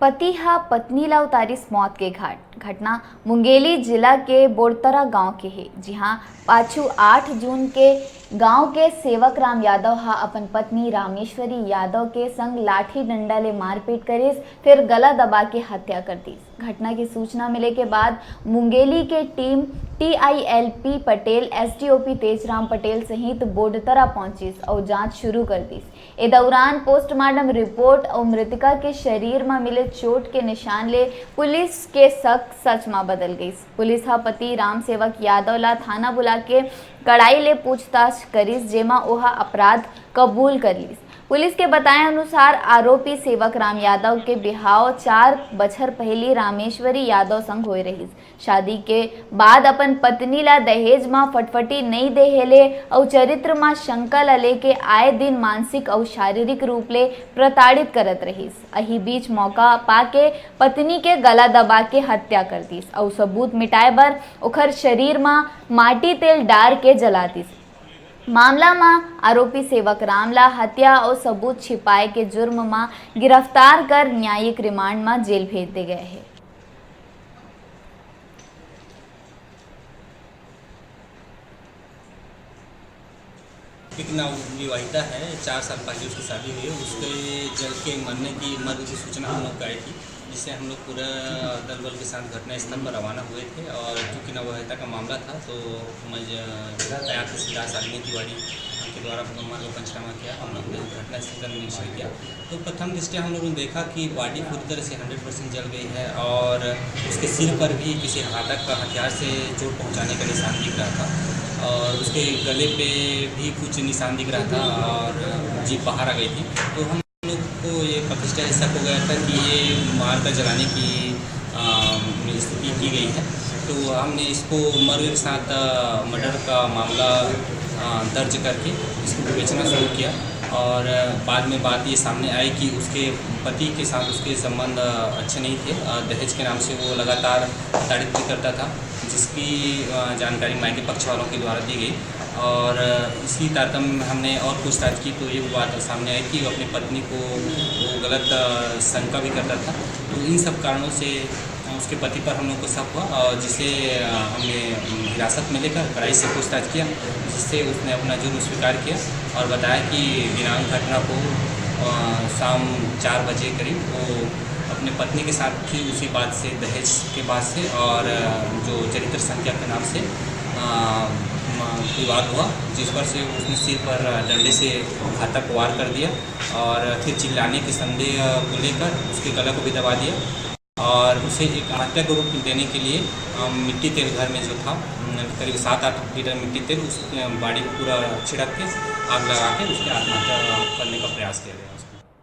पति पत्नीला उतारीस मौत के घाट। घटना मुंगेली जिला के बोड़तरा गांव के है। जी हां, पाछू 8 जून के गांव के सेवक राम यादव अपन पत्नी रामेश्वरी यादव के संग लाठी डंडा ले मारपीट करीस, फिर गला दबा के हत्या कर दी। घटना की सूचना मिले के बाद मुंगेली के team TILP Patel, SDOP Tejram Patel सहित बोड़तरा पहुंचीस और जांच शुरू कर दी। ए दौरान पोस्टमार्टम रिपोर्ट और मृतका के शरीर में मिले चोट के निशान ले पुलिस के शक सच में बदल गई। पुलिस पति राम सेवक यादव ला थाना बुला के कड़ाई ले पूछताछ करीस, जेमा ओहा अपराध कबूल कर लीस। पुलिस के बताए अनुसार आरोपी सेवक राम यादव के बिहाव 4 बछर पहले रामेश्वरी यादव संग होए रहीस। शादी के बाद अपन पत्नी ला दहेज में फटफटी नहीं देहेले और चरित्र में शंका ला लेके आए दिन मानसिक और शारीरिक रूप ले प्रताड़ित करत रहीस। अही बीच मौका पाके पत्नी के गला दबा के हत्या कर दीस और सबूत मिटाए बर ओखर शरीर में माटी तेल डार के जला दीस। मामला में आरोपी सेवक रामला हत्या और सबूत छिपाए के जुर्म में गिरफ्तार कर न्यायिक रिमांड में जेल भेज दिए गए हैं। एक नवविवाहिता है, 4 साल पहले उसकी शादी हुई है। उसके जल के मरने की सूचना हम लोग को आई थी, जिससे हम लोग पूरा दल बल के साथ घटना स्थल पर रवाना हुए थे। और चूँकि नवविवाहिता का मामला था तो तहसीलदार शालिनी तिवारी के द्वारा पंचनामा किया। हम लोग ने घटना स्थल का निरीक्षण किया तो प्रथम दृष्टया हम लोगों ने देखा कि बॉडी पूरी तरह से 100% जल गई है और उसके सिर पर भी किसी घातक हथियार से चोट पहुँचाने का निशान दिख रहा था और उसके गले पे भी कुछ निशान दिख रहा था और जीभ बाहर आ गई थी। तो हम लोग को ये प्रतिष्ठा शक हो गया था कि ये मार कर जलाने की स्थिति की गई है। तो हमने इसको मर्डर के साथ मर्डर का मामला दर्ज करके इसको विवेचना शुरू किया। और बाद में बात ये सामने आई कि उसके पति के साथ उसके संबंध अच्छे नहीं थे। दहेज के नाम से वो लगातार प्रताड़ित भी करता था, जिसकी जानकारी मायके पक्ष वालों के द्वारा दी गई। और इसी तारतम्य में हमने और पूछताछ की तो ये बात सामने आई कि वो अपनी पत्नी को वो गलत शंका भी करता था। तो इन सब कारणों से उसके पति पर हम लोग को शक हुआ और जिसे हमने हिरासत में लेकर कड़ाई से पूछताछ किया, जिससे उसने अपना जुर्म स्वीकार किया और बताया कि दिनांक घटना को शाम 4 बजे करीब वो अपने पत्नी के साथ थी, उसी बात से दहेज के बाद से और जो चरित्र संख्या के नाम से विवाद हुआ, जिस पर से उसने सिर पर डंडे से घातक वार कर दिया और फिर चिल्लाने के संदेह को लेकर उसके गला को भी दबा दिया और उसे एक आत्महत्या का रूप देने के लिए मिट्टी तेल घर में जो था करीब 7-8 लीटर मिट्टी तेल उस बॉडी को पूरा छिड़क के आग लगा के उसकी आत्महत्या करने का प्रयास किया गया।